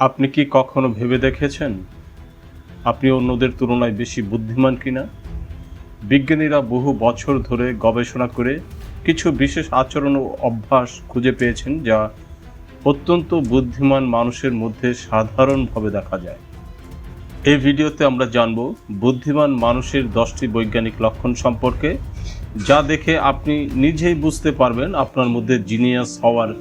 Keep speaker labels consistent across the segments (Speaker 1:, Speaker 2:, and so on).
Speaker 1: আপনি কি কখনো ভেবে দেখেছেন আপনি অন্যদের তুলনায় বেশি বুদ্ধিমান কিনা? বিজ্ঞানীরা বহু বছর ধরে গবেষণা করে কিছু বিশেষ আচরণ ও অভ্যাস খুঁজে পেয়েছেন যা অত্যন্ত বুদ্ধিমান মানুষের মধ্যে সাধারণভাবে দেখা যায়। এই ভিডিওতে আমরা জানব বুদ্ধিমান মানুষের 10টি বৈজ্ঞানিক লক্ষণ সম্পর্কে, যা দেখে আপনি নিজেই বুঝতে পারবেন আপনার মধ্যে জিনিয়াস হওয়ার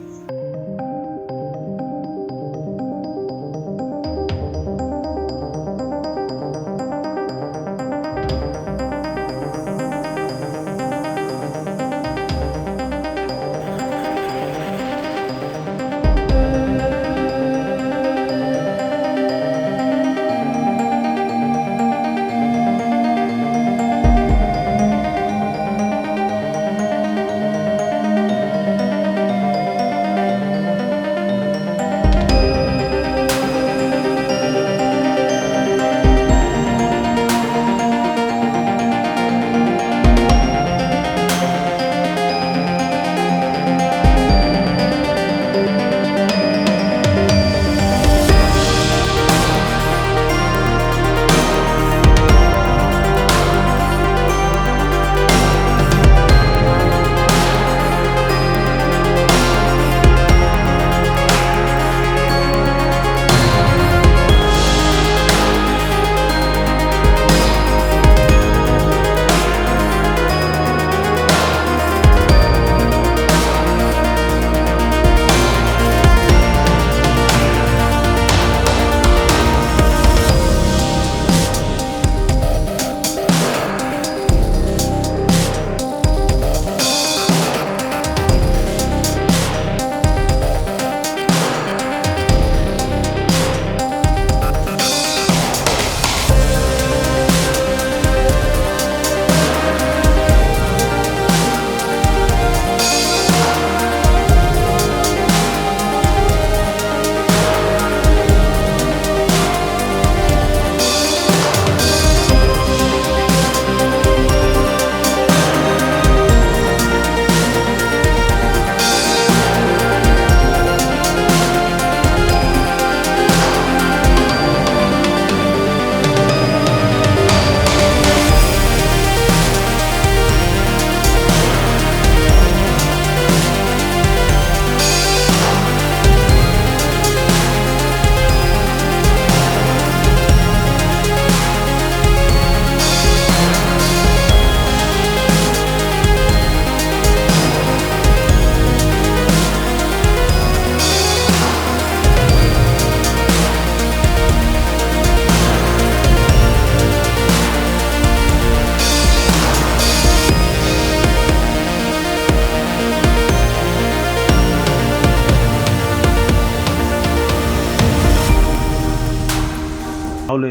Speaker 1: তাহলে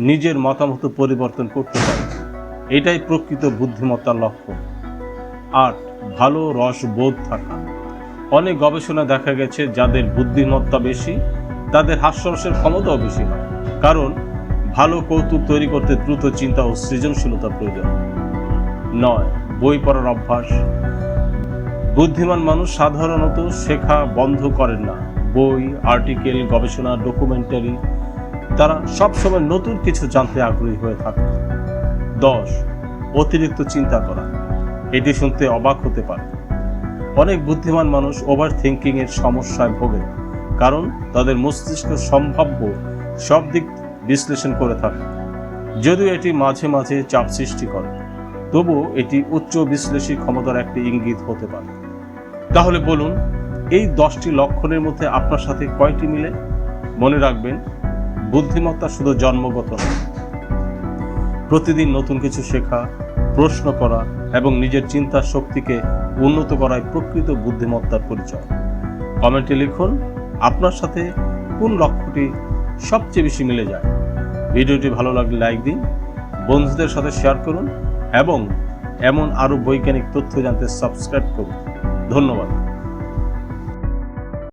Speaker 1: নিজের মতামত পরিবর্তন করতে পারে। এটাই প্রকৃত বুদ্ধিমত্তার লক্ষণ। 8. ভালো রসবোধ থাকা। অনেক গবেষণা দেখা গেছে যাদের বুদ্ধিমত্তা বেশি তাদের হাস্যরসের ক্ষমতাও বেশি হয়, কারণ ভালো কৌতুক তৈরি করতে দ্রুত চিন্তা ও সৃজনশীলতা প্রয়োজন। 9. বই পড়ার অভ্যাস। বুদ্ধিমান মানুষ সাধারণত শেখা বন্ধ করেন না। বই, আর্টিকেল, গবেষণা, ডকুমেন্টারি, তারা সবসময় নতুন কিছু জানতে আগ্রহী হয়ে থাকে। 10. অতিরিক্ত চিন্তা করা। এটি শুনতে অবাক হতে পারে। অনেক বুদ্ধিমান মানুষ ওভার থিঙ্কিং এর সমস্যায় ভোগে, কারণ তাদের মস্তিষ্ক সম্ভাব্য সব দিক বিশ্লেষণ করে থাকে। যদিও এটি মাঝে মাঝে চাপ সৃষ্টি করে, তবুও এটি উচ্চ বিশ্লেষী ক্ষমতার একটি ইঙ্গিত হতে পারে। তাহলে বলুন, এই 10টি লক্ষণের মধ্যে আপনার সাথে কয়টি মিলে? মনে রাখবেন, বুদ্ধিমত্তা শুধু জন্মগত নয়। প্রতিদিন নতুন কিছু শেখা, প্রশ্ন করা এবং নিজের চিন্তার শক্তিকে উন্নত করাই প্রকৃত বুদ্ধিমত্তার পরিচয়। কমেন্টে লিখুন আপনার সাথে কোন লক্ষ্যটি সবচেয়ে বেশি মিলে যায়। ভিডিওটি ভালো লাগলে লাইক দিন, বন্ধুদের সাথে শেয়ার করুন এবং এমন আরও বৈজ্ঞানিক তথ্য জানতে সাবস্ক্রাইব করুন। ধন্যবাদ।